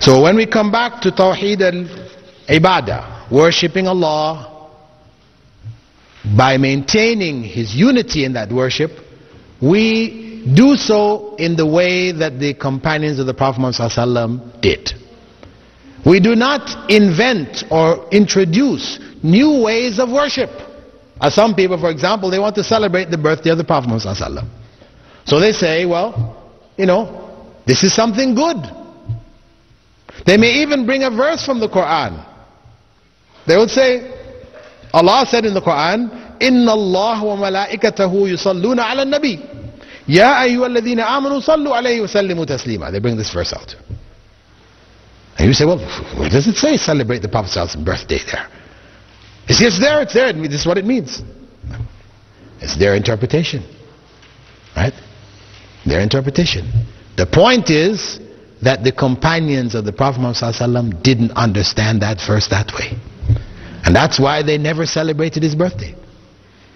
So when we come back to Tawheed al-Ibadah, worshipping Allah by maintaining His unity in that worship, we do so in the way that the companions of the Prophet Muhammad ﷺ did. We do not invent or introduce new ways of worship. As some people, for example, they want to celebrate the birthday of the Prophet Muhammad ﷺ. So they say, well, this is something good. They may even bring a verse from the Quran. They would say, Allah said in the Quran, إِنَّ اللَّهَ وَمَلَائِكَتَهُ يُصَلُّونَ عَلَى النَّبِيِّ يَا أَيُّهَا الَّذِينَ آمَنُوا صَلُّوا عَلَيْهِ وَسَلِّمُوا تَسْلِيمًا. They bring this verse out. And you say, well, where does it say celebrate the Prophet's birthday there? It's there, it's there. This is what it means. It's their interpretation. Right? Their interpretation. The point is that the companions of the Prophet Muhammad didn't understand that verse that way. And that's why they never celebrated his birthday.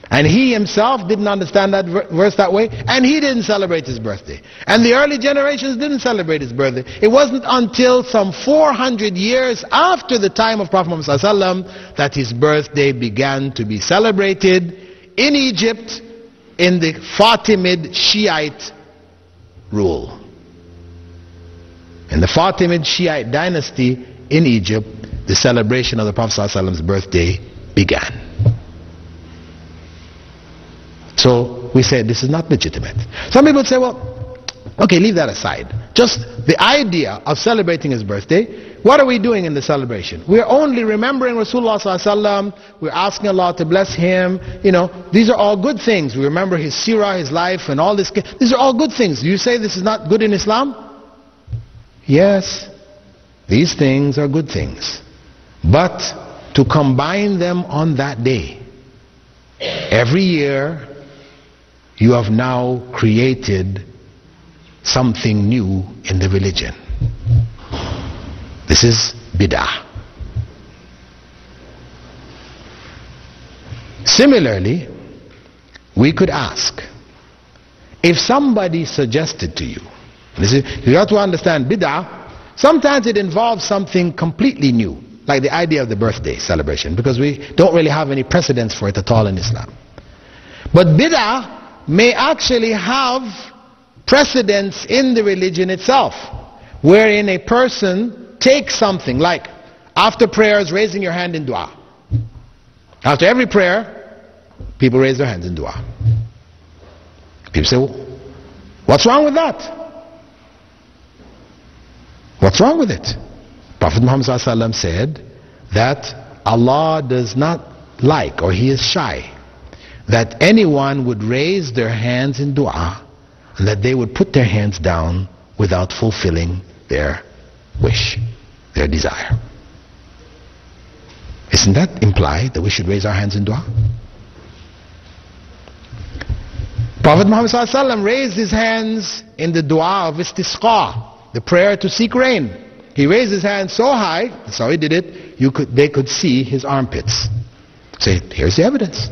And he himself didn't understand that verse that way, and he didn't celebrate his birthday. And the early generations didn't celebrate his birthday. It wasn't until some 400 years after the time of Prophet Muhammad ﷺ that his birthday began to be celebrated in Egypt in the Fatimid Shiite rule. In the Fatimid Shiite dynasty in Egypt, the celebration of the Prophet ﷺ's birthday began. So we say this is not legitimate. Some people say, well, okay, leave that aside. Just the idea of celebrating his birthday, what are we doing in the celebration? We're only remembering Rasulullah ﷺ. We're asking Allah to bless him. These are all good things. We remember his seerah, his life, and all this. These are all good things. You say this is not good in Islam? Yes, these things are good things. But to combine them on that day, every year, you have now created something new in the religion. This is bidah. Similarly, we could ask, if somebody suggested to you, you have to understand bidah, sometimes it involves something completely new, like the idea of the birthday celebration, because we don't really have any precedents for it at all in Islam. But bidah may actually have precedence in the religion itself, wherein a person takes something like, after prayers, raising your hand in dua. After every prayer, people raise their hands in dua. People say, well, what's wrong with that? What's wrong with it? Prophet Muhammad ﷺ said that Allah does not like, or he is shy, that anyone would raise their hands in dua and that they would put their hands down without fulfilling their wish, their desire. Isn't that implied that we should raise our hands in dua? Prophet Muhammad ﷺ raised his hands in the dua of istisqa, the prayer to seek rain. He raised his hands so high, that's how he did it, they could see his armpits. Say, here's the evidence.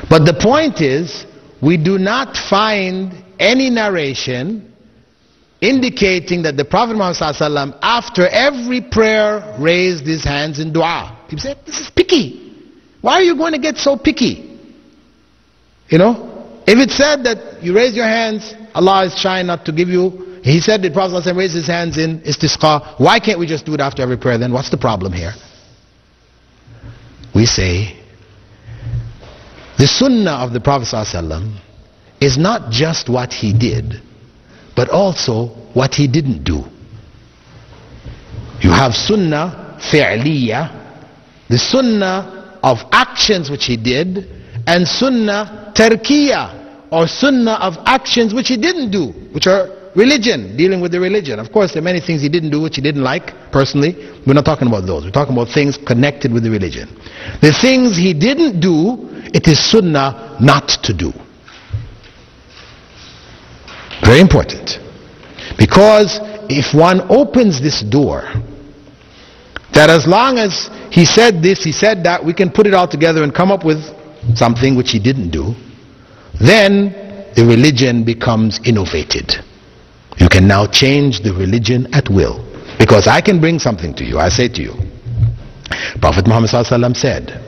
But the point is, we do not find any narration indicating that the Prophet Muhammad ﷺ, after every prayer, raised his hands in dua. People say, this is picky. Why are you going to get so picky? If it said that you raise your hands, Allah is trying not to give you. He said the Prophet ﷺ raised his hands in istisqa. Why can't we just do it after every prayer then? What's the problem here? We say, the sunnah of the Prophet ﷺ is not just what he did, but also what he didn't do. You have sunnah fi'liya, the sunnah of actions which he did, and sunnah tarkiya, or sunnah of actions which he didn't do, which are religion, dealing with the religion. Of course, there are many things he didn't do which he didn't like personally. We're not talking about those. We're talking about things connected with the religion. The things he didn't do, it is sunnah not to do. Very important. Because if one opens this door, that as long as he said this, he said that, we can put it all together and come up with something which he didn't do, then the religion becomes innovated. You can now change the religion at will. Because I can bring something to you. I say to you, Prophet Muhammad ﷺ said,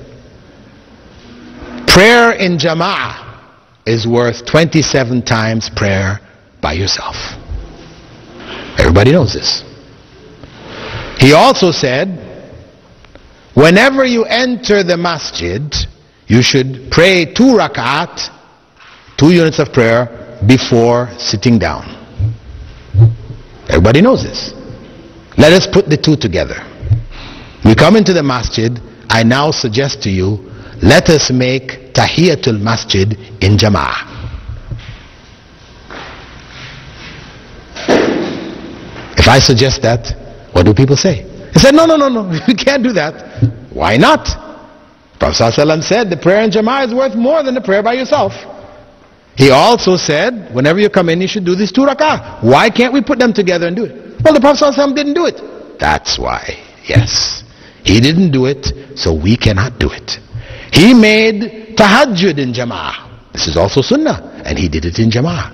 prayer in jama'ah is worth 27 times prayer by yourself. Everybody knows this. He also said, whenever you enter the masjid, you should pray 2 rak'at, 2 units of prayer before sitting down. Everybody knows this. Let us put the two together. We come into the masjid. I now suggest to you, let us make tahiyatul masjid in jama'ah. If I suggest that, what do people say? They said, no, you can't do that. Why not? Prophet ﷺ said the prayer in jama'ah is worth more than the prayer by yourself. He also said, whenever you come in, you should do these 2 rak'ah. Why can't we put them together and do it? Well, the Prophet ﷺ didn't do it. That's why, yes. He didn't do it, so we cannot do it. He made tahajjud in jama'ah. This is also sunnah, and he did it in jama'ah.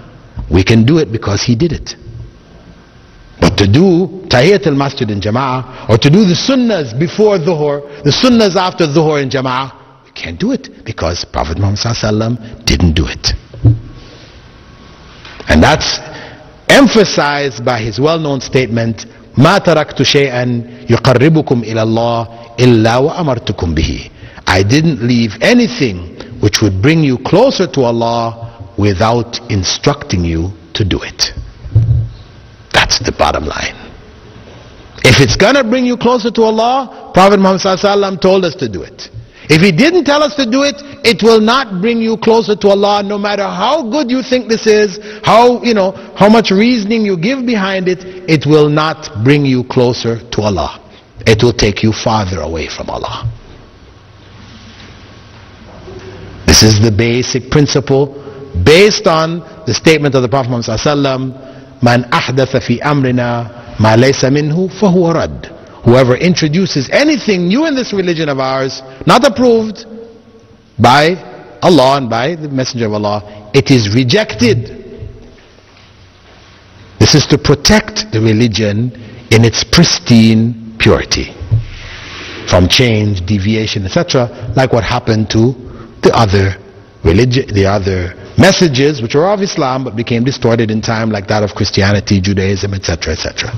We can do it because he did it. But to do tahiyyat al-masjid in jama'ah, or to do the sunnahs before dhuhr, the sunnahs after dhuhr in jama'ah, we can't do it because Prophet Muhammad ﷺ didn't do it. And that's emphasized by his well-known statement, ما تركت شيئا يقربكم إلى الله إلا وأمرتكم به. I didn't leave anything which would bring you closer to Allah without instructing you to do it. That's the bottom line. If it's gonna bring you closer to Allah, Prophet Muhammad ﷺ told us to do it. If he didn't tell us to do it, it will not bring you closer to Allah, no matter how good you think this is, how much reasoning you give behind it, it will not bring you closer to Allah. It will take you farther away from Allah. This is the basic principle based on the statement of the Prophet Muhammad ﷺ, Man ahdatha fi amrina ma laysa minhu fahuwa rad. Whoever introduces anything new in this religion of ours, not approved by Allah and by the Messenger of Allah, it is rejected. This is to protect the religion in its pristine purity from change, deviation, etc., like what happened to the other religion, the other messages which were of Islam but became distorted in time, like that of Christianity, Judaism, etc., etc.